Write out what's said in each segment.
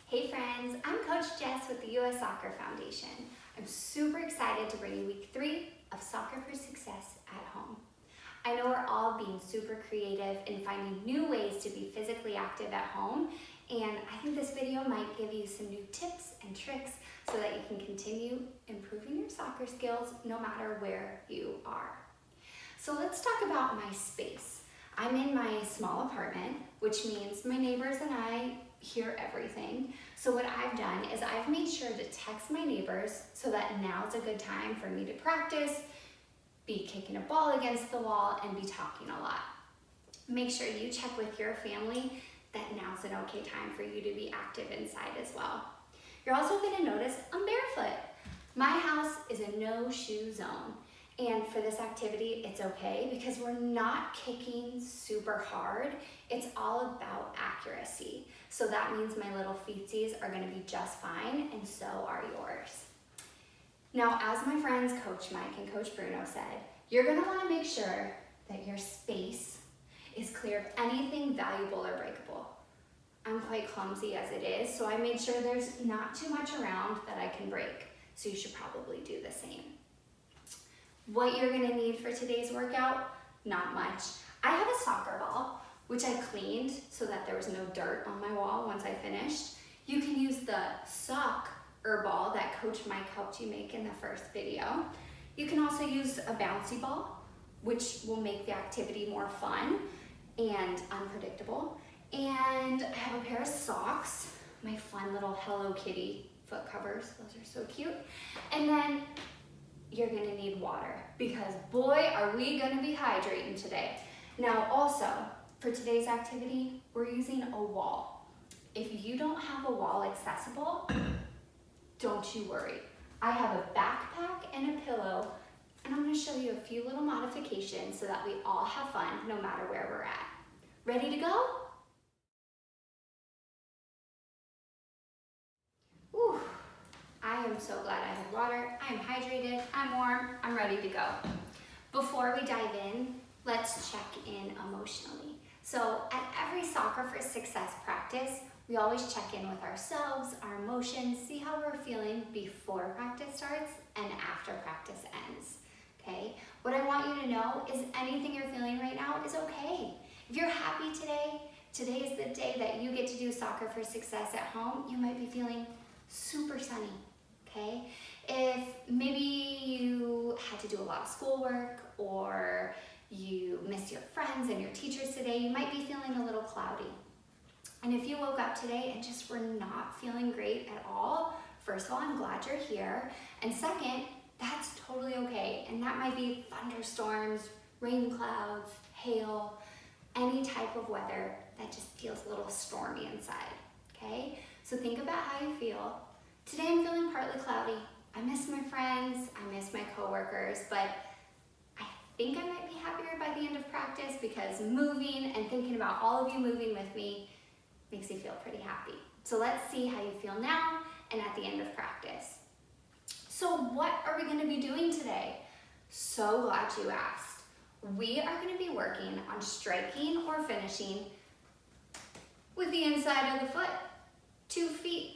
Hey friends, I'm Coach Jess with the U.S. Soccer Foundation. I'm super excited to bring you week 3 of Soccer for Success at Home. I know we're all being super creative and finding new ways to be physically active at home, and I think this video might give you some new tips and tricks so that you can continue improving your soccer skills no matter where you are. So let's talk about my space. I'm in my small apartment, which means my neighbors and I hear everything. So what I've done is I've made sure to text my neighbors so that now's a good time for me to practice, be kicking a ball against the wall, and be talking a lot. Make sure you check with your family that now's an okay time for you to be active inside as well. You're also gonna notice I'm barefoot. My house is a no-shoe zone. And for this activity, it's okay because we're not kicking super hard. It's all about accuracy. So that means my little feetsies are gonna be just fine, and so are yours. Now, as my friends Coach Mike and Coach Bruno said, you're gonna wanna make sure that your space is clear of anything valuable or breakable. I'm quite clumsy as it is, so I made sure there's not too much around that I can break. So you should probably do the same. What you're gonna need for today's workout, not much. I have a soccer ball, which I cleaned so that there was no dirt on my wall once I finished. You can use the soccer ball that Coach Mike helped you make in the first video. You can also use a bouncy ball, which will make the activity more fun and unpredictable. And I have a pair of socks, my fun little Hello Kitty foot covers. Those are so cute. And then you're gonna need water because boy, are we gonna be hydrating today. Now also, for today's activity, we're using a wall. If you don't have a wall accessible, don't you worry. I have a backpack and a pillow, and I'm gonna show you a few little modifications so that we all have fun no matter where we're at. Ready to go? Whew. I am so glad I have water. I am hydrated, I'm warm, I'm ready to go. Before we dive in, let's check in emotionally. So at every Soccer for Success practice, we always check in with ourselves, our emotions, see how we're feeling before practice starts and after practice ends, okay? What I want you to know is anything you're feeling right now is okay. If you're happy today, today is the day that you get to do Soccer for Success at home, you might be feeling super sunny. Okay? If maybe you had to do a lot of schoolwork or you missed your friends and your teachers today, you might be feeling a little cloudy. And if you woke up today and just were not feeling great at all, first of all, I'm glad you're here. And second, that's totally okay. And that might be thunderstorms, rain clouds, hail, any type of weather that just feels a little stormy inside, okay? So think about how you feel. Today I'm feeling partly cloudy. I miss my friends, I miss my coworkers, but I think I might be happier by the end of practice because moving and thinking about all of you moving with me makes me feel pretty happy. So let's see how you feel now and at the end of practice. So what are we gonna be doing today? So glad you asked. We are gonna be working on striking or finishing with the inside of the foot, 2 feet.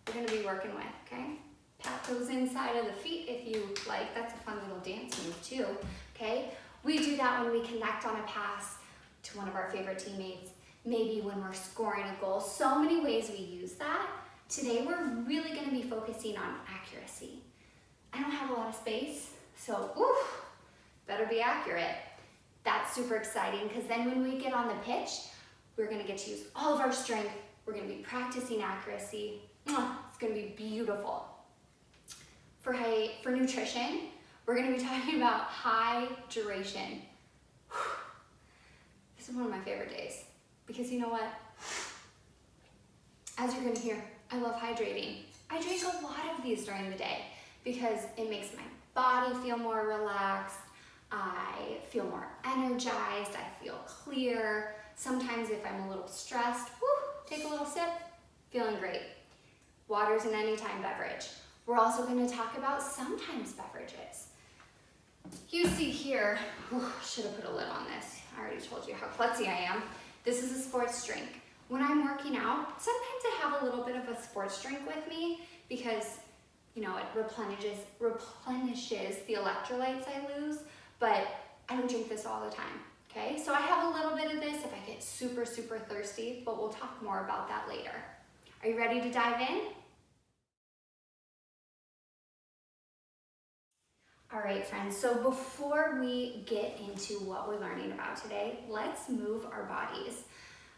We're gonna be working with, okay? Pat those inside of the feet if you like. That's a fun little dance move too, okay? We do that when we connect on a pass to one of our favorite teammates, maybe when we're scoring a goal. So many ways we use that. Today we're really gonna be focusing on accuracy. I don't have a lot of space, so better be accurate. That's super exciting because then when we get on the pitch, we're gonna get to use all of our strength. We're gonna be practicing accuracy. It's gonna be beautiful. For nutrition, we're gonna be talking about hydration. This is one of my favorite days because you know what? As you're gonna hear, I love hydrating. I drink a lot of these during the day because it makes my body feel more relaxed. I feel more energized. I feel clear. Sometimes if I'm a little stressed, take a little sip, feeling great. Water's an anytime beverage. We're also going to talk about sometimes beverages. You see here, should have put a lid on this. I already told you how klutzy I am. This is a sports drink. when I'm working out, sometimes I have a little bit of a sports drink with me because, you know, it replenishes the electrolytes I lose, but I don't drink this all the time, okay? So I have a little bit of this if I get super, super thirsty, but we'll talk more about that later. Are you ready to dive in? All right, friends, so before we get into what we're learning about today, let's move our bodies.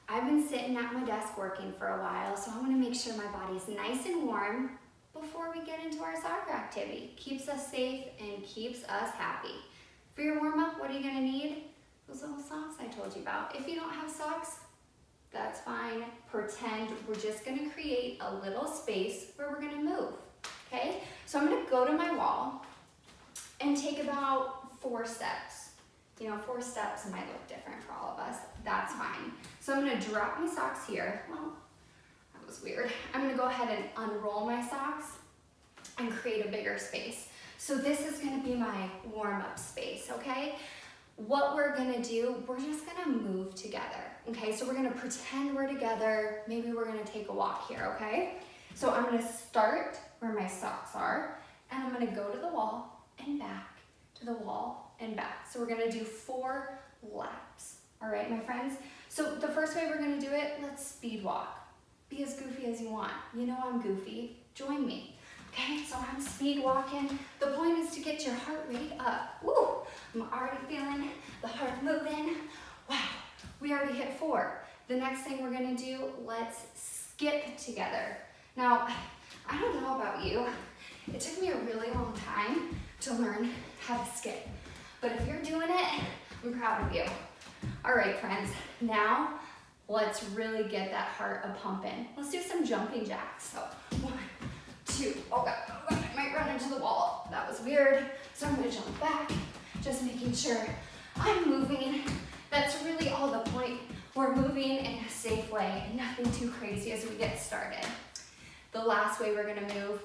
I've been sitting at my desk working for a while, so I want to make sure my body's nice and warm before we get into our soccer activity. Keeps us safe and keeps us happy. For your warm-up, what are you going to need? Those little socks I told you about. If you don't have socks, that's fine. Pretend we're just going to create a little space where we're going to move, okay? So I'm going to go to my wall and take about 4 steps. You know, 4 steps might look different for all of us. That's fine. So I'm going to drop my socks here. Well, that was weird. I'm going to go ahead and unroll my socks and create a bigger space. So this is going to be my warm-up space, okay? What we're going to do, we're just going to move together, okay? So we're going to pretend we're together. Maybe we're going to take a walk here, okay? So I'm going to start where my socks are, and I'm going to go to the wall and back, to the wall and back. So we're gonna do 4 laps. All right, my friends? So the first way we're gonna do it, let's speed walk. Be as goofy as you want. You know I'm goofy, join me. Okay, so I'm speed walking. The point is to get your heart rate up. Woo, I'm already feeling the heart moving. Wow, we already hit 4. The next thing we're gonna do, let's skip together. Now, I don't know about you, it took me a really long time to learn how to skip. But if you're doing it, I'm proud of you. All right, friends, now let's really get that heart a-pumping. Let's do some jumping jacks. So 1, 2, oh God, I might run into the wall. That was weird. So I'm gonna jump back, just making sure I'm moving. That's really all the point. We're moving in a safe way and nothing too crazy as we get started. The last way we're gonna move,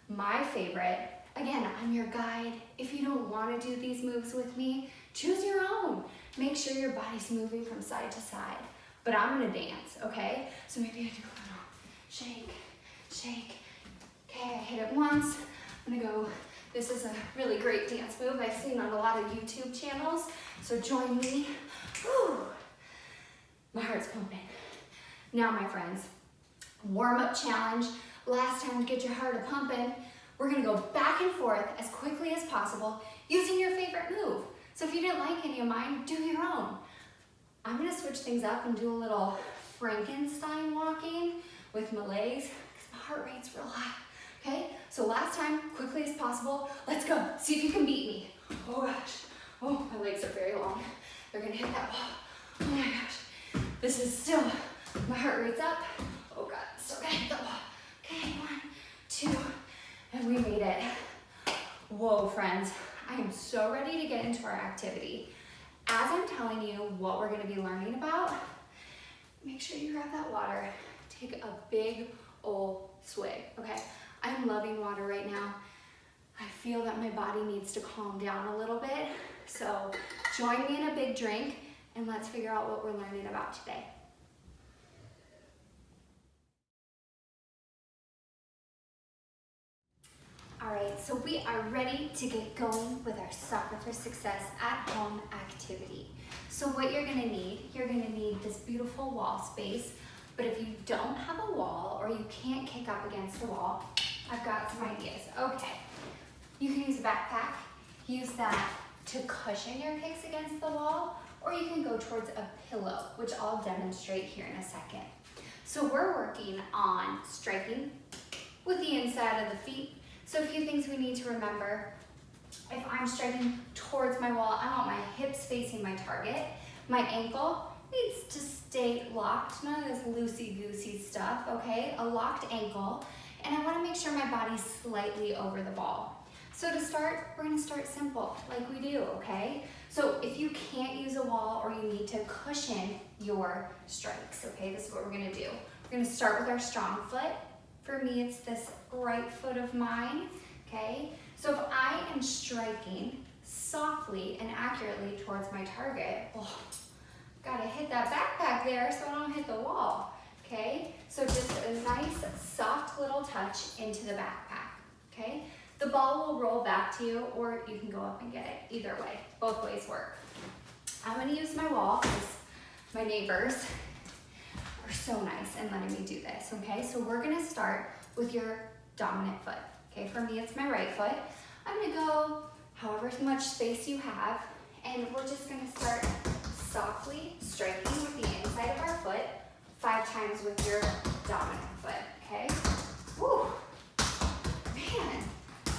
my favorite, again, I'm your guide. If you don't want to do these moves with me, choose your own. Make sure your body's moving from side to side. But I'm gonna dance, okay? So maybe I do a little shake, shake. Okay, I hit it once. I'm gonna go, this is a really great dance move I've seen on a lot of YouTube channels. So join me. Whew. My heart's pumping. Now, my friends, warm-up challenge. Last time to get your heart a-pumping. We're gonna go back and forth as quickly as possible using your favorite move. So if you didn't like any of mine, do your own. I'm gonna switch things up and do a little Frankenstein walking with my legs because my heart rate's real high, okay? So last time, quickly as possible, let's go. See if you can beat me. Oh gosh, oh, my legs are very long. They're gonna hit that wall. Oh my gosh, this is still, my heart rate's up. Oh God, still gonna hit that wall. Okay, 1, 2, and we made it. Whoa, friends, I am so ready to get into our activity. As I'm telling you what we're gonna be learning about, make sure you grab that water. Take a big old swig, okay? I'm loving water right now. I feel that my body needs to calm down a little bit. So join me in a big drink and let's figure out what we're learning about today. All right, so we are ready to get going with our Soccer for Success at Home activity. So what you're gonna need this beautiful wall space, but if you don't have a wall or you can't kick up against the wall, I've got some ideas. Okay, you can use a backpack, use that to cushion your kicks against the wall, or you can go towards a pillow, which I'll demonstrate here in a second. So we're working on striking with the inside of the feet. So a few things we need to remember. If I'm striking towards my wall, I want my hips facing my target. My ankle needs to stay locked, none of this loosey-goosey stuff, okay? A locked ankle. And I wanna make sure my body's slightly over the ball. So to start, we're gonna start simple, like we do, okay? So if you can't use a wall or you need to cushion your strikes, okay, this is what we're gonna do. We're gonna start with our strong foot. For me, it's this right foot of mine, okay? So if I am striking softly and accurately towards my target, oh, gotta hit that backpack there so I don't hit the wall, okay? So just a nice, soft little touch into the backpack, okay? The ball will roll back to you, or you can go up and get it. Either way, both ways work. I'm gonna use my wall because my neighbors are so nice in letting me do this, okay? So we're gonna start with your dominant foot, okay? For me, it's my right foot. I'm gonna go however much space you have, and we're just gonna start softly striking with the inside of our foot 5 times with your dominant foot, okay? Woo, man,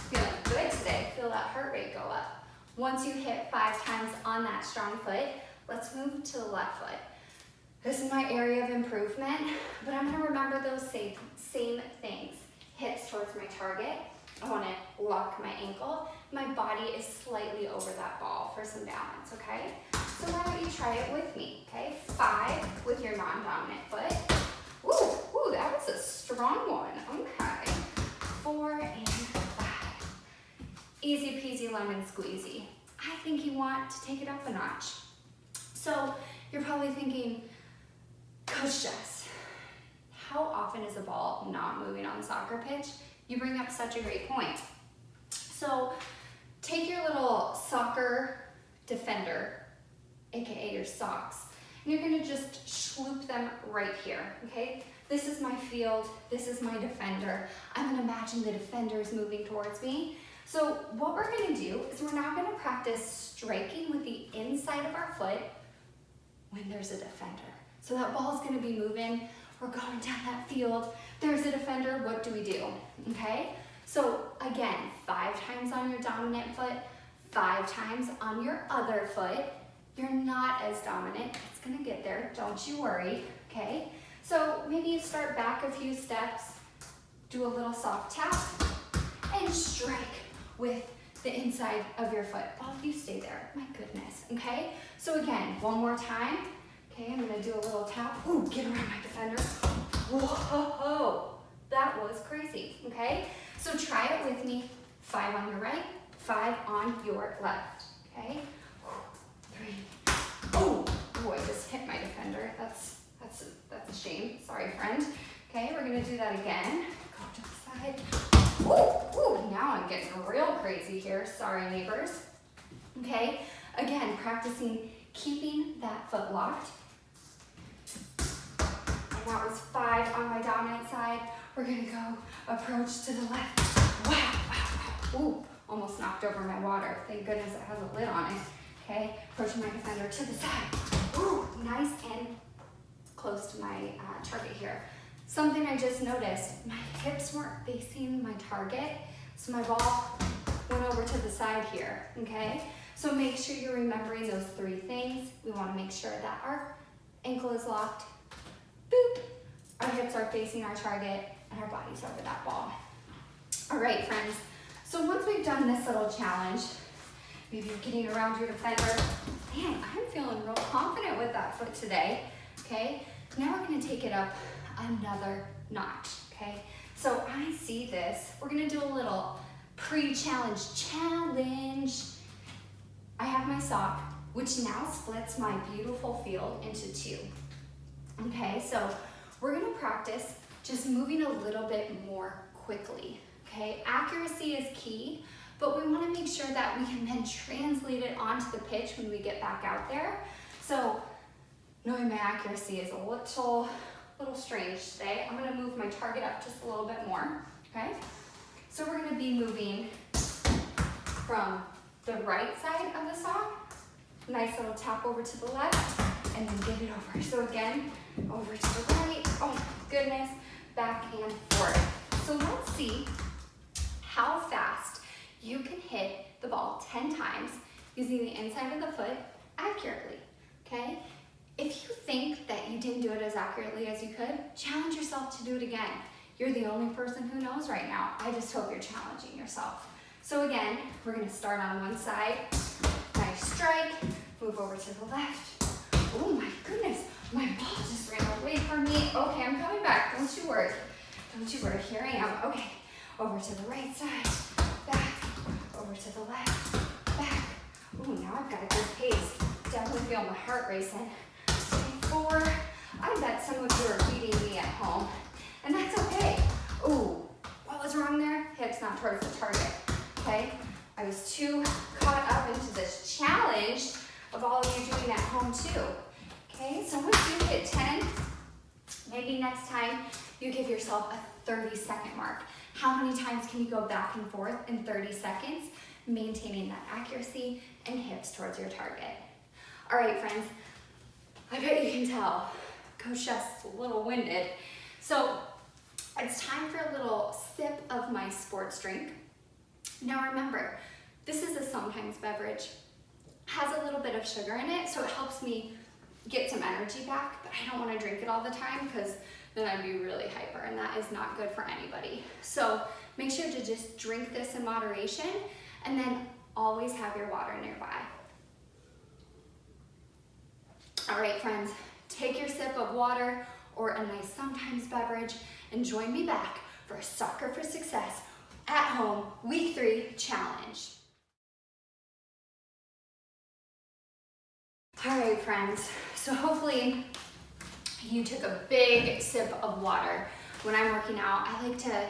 feeling good today. Feel that heart rate go up. Once you hit 5 times on that strong foot, let's move to the left foot. This is my area of improvement, but I'm gonna remember those same things. Hips towards my target. I wanna lock my ankle. My body is slightly over that ball for some balance, okay? So why don't you try it with me, okay? 5 with your non-dominant foot. Woo, that was a strong one, okay. 4 and 5. Easy peasy lemon squeezy. I think you want to take it up a notch. So you're probably thinking, Coach Jess, how often is a ball not moving on the soccer pitch? You bring up such a great point. So take your little soccer defender, AKA your socks, and you're gonna just sloop them right here, okay? This is my field, this is my defender. I'm gonna imagine the defender is moving towards me. So what we're gonna do is we're now gonna practice striking with the inside of our foot when there's a defender. So that ball's gonna be moving, we're going down that field, there's a defender, what do we do, okay? So again, 5 times on your dominant foot, 5 times on your other foot. You're not as dominant, it's gonna get there, don't you worry, okay? So maybe you start back a few steps, do a little soft tap, and strike with the inside of your foot. All of you stay there, my goodness, okay? So again, one more time. Okay, I'm gonna do a little tap. Ooh, get around my defender. Whoa, that was crazy, okay? So try it with me. 5 on your right, 5 on your left, okay? 3. Oh, I just hit my defender. That's a shame. Sorry, friend. Okay, we're gonna do that again. Go to the side. Ooh, now I'm getting real crazy here. Sorry, neighbors. Okay, again, practicing keeping that foot locked. And that was 5 on my dominant side. We're gonna go approach to the left. Wow. Ooh, almost knocked over my water. Thank goodness it has a lid on it. Okay, approaching my defender to the side. Ooh, nice and close to my target here. Something I just noticed, my hips weren't facing my target, so my ball went over to the side here, okay? So make sure you're remembering those 3 things. We wanna make sure that our ankle is locked, boop, our hips are facing our target, and our body's over that ball. All right, friends, so once we've done this little challenge, maybe you're getting around your defender. Man, I'm feeling real confident with that foot today, okay? Now we're gonna take it up another notch, okay? So I see this. We're gonna do a little pre-challenge challenge. I have my sock, which now splits my beautiful field into 2. Okay, so we're gonna practice just moving a little bit more quickly, okay? Accuracy is key, but we wanna make sure that we can then translate it onto the pitch when we get back out there. So knowing my accuracy is a little strange today, I'm gonna move my target up just a little bit more, okay? So we're gonna be moving from the right side of the sock, nice little tap over to the left, and then get it over. So again, over to the right, oh my goodness, back and forth. So let's see how fast you can hit the ball 10 times using the inside of the foot accurately, okay? If you think that you didn't do it as accurately as you could, challenge yourself to do it again. You're the only person who knows right now. I just hope you're challenging yourself. So again, we're gonna start on one side, nice strike, move over to the left. Oh my goodness, my ball just ran away from me. Okay, I'm coming back, don't you worry. Don't you worry, here I am. Okay, over to the right side, back, over to the left, back. Ooh, now I've got a good pace. Definitely feel my heart racing. 4, I bet some of you are beating me at towards the target, okay? I was too caught up into this challenge of all of you doing at home too, okay? So once you hit 10, maybe next time you give yourself a 30-second mark. How many times can you go back and forth in 30 seconds, maintaining that accuracy and hips towards your target? All right, friends, I bet you can tell Coach Jess is a little winded. So it's time for a little sip of my sports drink. Now remember, this is a sometimes beverage. Has a little bit of sugar in it, so it helps me get some energy back, but I don't want to drink it all the time because then I'd be really hyper, and that is not good for anybody. So make sure to just drink this in moderation, and then always have your water nearby. All right, friends, take your sip of water or a nice sometimes beverage and join me back for a Soccer for Success at Home Week 3 challenge. All right, friends, so hopefully you took a big sip of water. When I'm working out, I like to,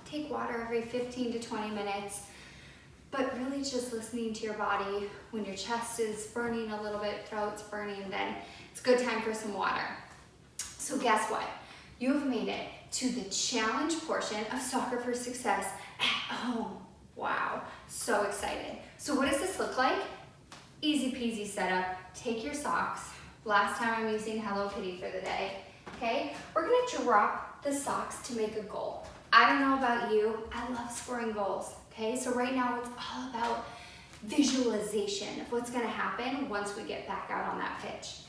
take water every 15 to 20 minutes, but really just listening to your body. When your chest is burning a little bit, throat's burning, then it's a good time for some water. So guess what? You have made it to the challenge portion of Soccer for Success at home. Wow, so excited. So what does this look like? Easy peasy setup. Take your socks. Last time I'm using Hello Kitty for the day, okay? We're gonna drop the socks to make a goal. I don't know about you, I love scoring goals, okay? So right now it's all about visualization of what's gonna happen once we get back out on that pitch.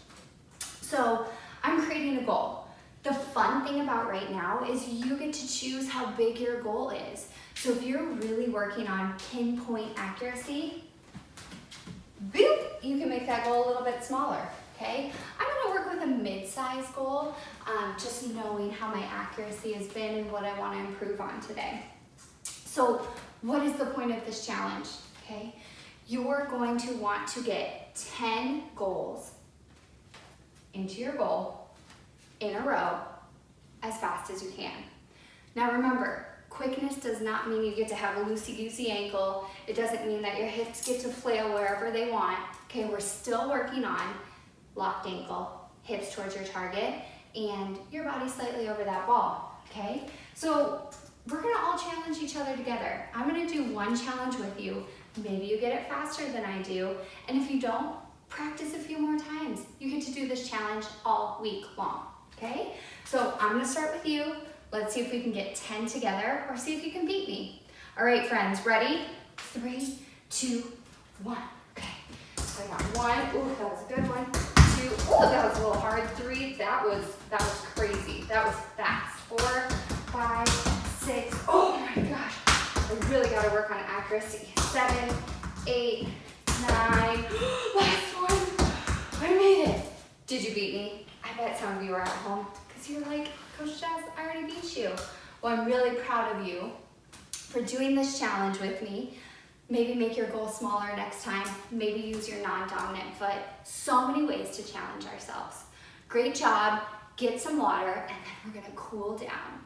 So I'm creating a goal. The fun thing about right now is you get to choose how big your goal is. So if you're really working on pinpoint accuracy, boop, you can make that goal a little bit smaller, okay? I'm gonna work with a mid-size goal, just knowing how my accuracy has been and what I wanna improve on today. So what is the point of this challenge, okay? You're going to want to get 10 goals into your goal in a row as fast as you can. Now remember, quickness does not mean you get to have a loosey-goosey ankle. It doesn't mean that your hips get to flail wherever they want. Okay, we're still working on locked ankle, hips towards your target, and your body slightly over that ball, okay? So we're gonna all challenge each other together. I'm gonna do one challenge with you. Maybe you get it faster than I do, and if you don't, practice a few more times. You get to do this challenge all week long, okay? So I'm gonna start with you. Let's see if we can get 10 together or see if you can beat me. All right, friends, ready? 3, 2, 1. Okay, so I got 1. Ooh, that was a good one. 2, oh, that was a little hard. 3, that was crazy. That was fast. 4, 5, 6. Oh my gosh, I really gotta work on accuracy. 7, 8, 9. Last one. I made it. Did you beat me? I bet some of you are at home because you're like, Coach Jess, I already beat you. Well, I'm really proud of you for doing this challenge with me. Maybe make your goal smaller next time. Maybe use your non-dominant foot. So many ways to challenge ourselves. Great job. Get some water, and then we're gonna cool down.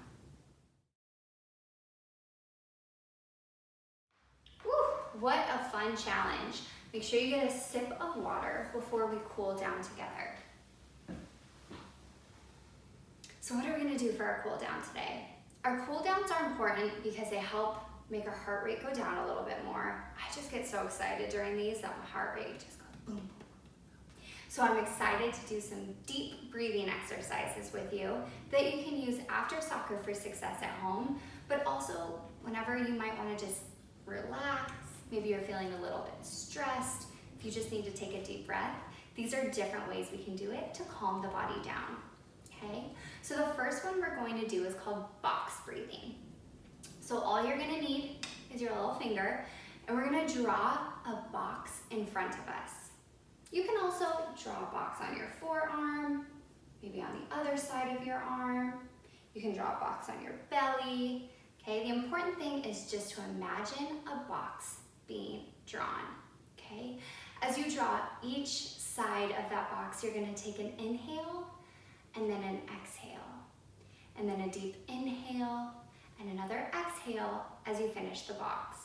Woo, what a fun challenge. Make sure you get a sip of water before we cool down together. So what are we gonna do for our cool down today? Our cool downs are important because they help make our heart rate go down a little bit more. I just get so excited during these that my heart rate just goes boom, boom. So I'm excited to do some deep breathing exercises with you that you can use after Soccer for Success at home, but also whenever you might wanna just relax, maybe you're feeling a little bit stressed, if you just need to take a deep breath. These are different ways we can do it to calm the body down. Okay, so the first one we're going to do is called box breathing. So all you're gonna need is your little finger, and we're gonna draw a box in front of us. You can also draw a box on your forearm, maybe on the other side of your arm. You can draw a box on your belly. Okay, the important thing is just to imagine a box being drawn. Okay, as you draw each side of that box, you're gonna take an inhale and then an exhale, and then a deep inhale and another exhale. exhale as you finish the box,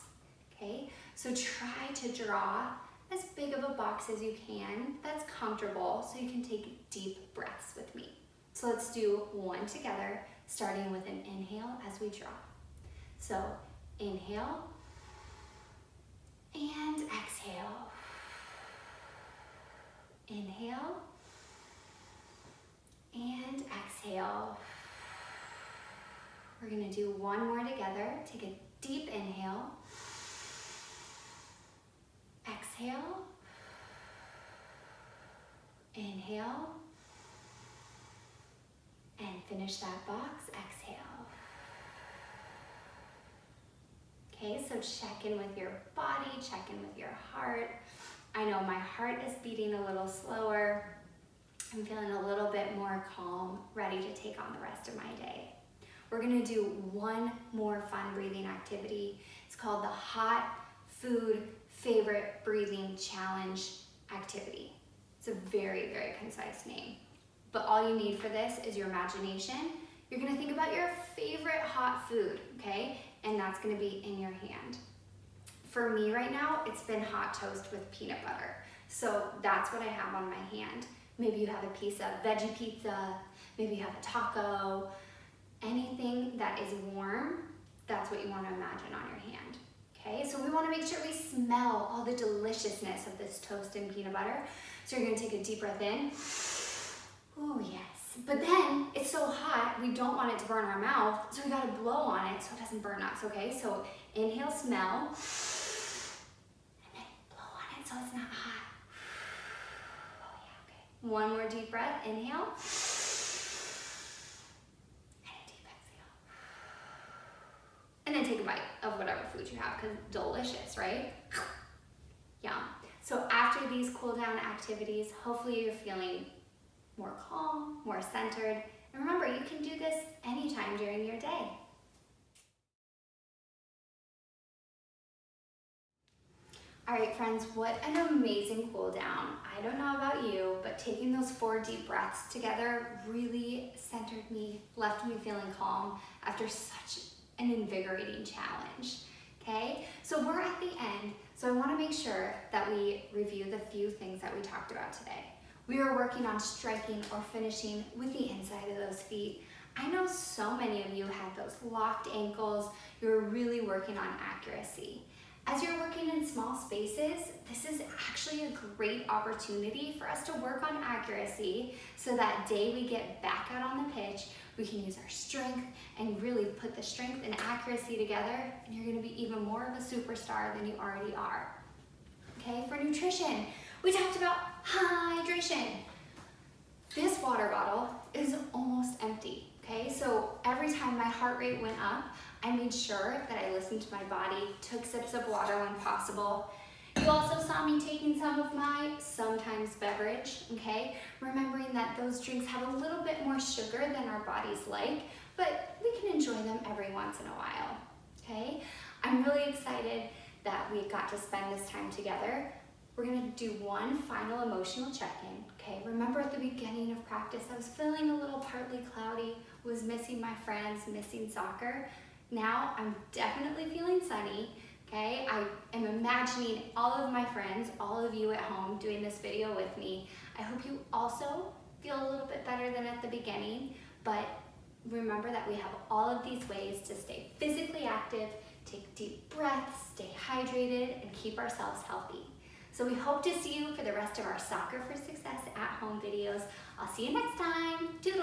okay? So try to draw as big of a box as you can that's comfortable so you can take deep breaths with me. So let's do one together, starting with an inhale as we draw. So inhale and exhale. Inhale and exhale. We're gonna do one more together. Take a deep inhale. Exhale. Inhale. And finish that box, exhale. Okay, so check in with your body, check in with your heart. I know my heart is beating a little slower. I'm feeling a little bit more calm, ready to take on the rest of my day. We're gonna do one more fun breathing activity. It's called the Hot Food Favorite Breathing Challenge activity. It's a very, very concise name. But all you need for this is your imagination. You're gonna think about your favorite hot food, okay? And that's gonna be in your hand. For me right now, it's been hot toast with peanut butter. So that's what I have on my hand. Maybe you have a piece of veggie pizza, maybe you have a taco, anything that is warm, that's what you wanna imagine on your hand, okay? So we wanna make sure we smell all the deliciousness of this toast and peanut butter. So you're gonna take a deep breath in. Oh yes, but then it's so hot, we don't want it to burn our mouth, so we gotta blow on it so it doesn't burn us, okay? So inhale, smell, and then blow on it so it's not hot. Oh yeah, okay. One more deep breath, inhale, and a deep exhale. And then take a bite of whatever food you have, because it's delicious, right? Yum. So after these cool down activities, hopefully you're feeling more calm, more centered. And remember, you can do this anytime during your day. All right, friends, what an amazing cool down. I don't know about you, but taking those 4 deep breaths together really centered me, left me feeling calm after such an invigorating challenge, okay? So we're at the end, so I wanna make sure that we review the few things that we talked about today. We are working on striking or finishing with the inside of those feet. I know so many of you have those locked ankles. You're really working on accuracy. As you're working in small spaces, this is actually a great opportunity for us to work on accuracy so that day we get back out on the pitch, we can use our strength and really put the strength and accuracy together, and you're gonna be even more of a superstar than you already are. Okay, for nutrition, we talked about hydration. This water bottle is almost empty, okay? So every time my heart rate went up, I made sure that I listened to my body, took sips of water when possible. You also saw me taking some of my sometimes beverage, okay? Remembering that those drinks have a little bit more sugar than our bodies like, but we can enjoy them every once in a while, okay? I'm really excited that we got to spend this time together. We're gonna do one final emotional check-in, okay? Remember at the beginning of practice, I was feeling a little partly cloudy, was missing my friends, missing soccer. Now I'm definitely feeling sunny, okay? I am imagining all of my friends, all of you at home doing this video with me. I hope you also feel a little bit better than at the beginning, but remember that we have all of these ways to stay physically active, take deep breaths, stay hydrated, and keep ourselves healthy. So we hope to see you for the rest of our Soccer for Success at Home videos. I'll see you next time. Toodles.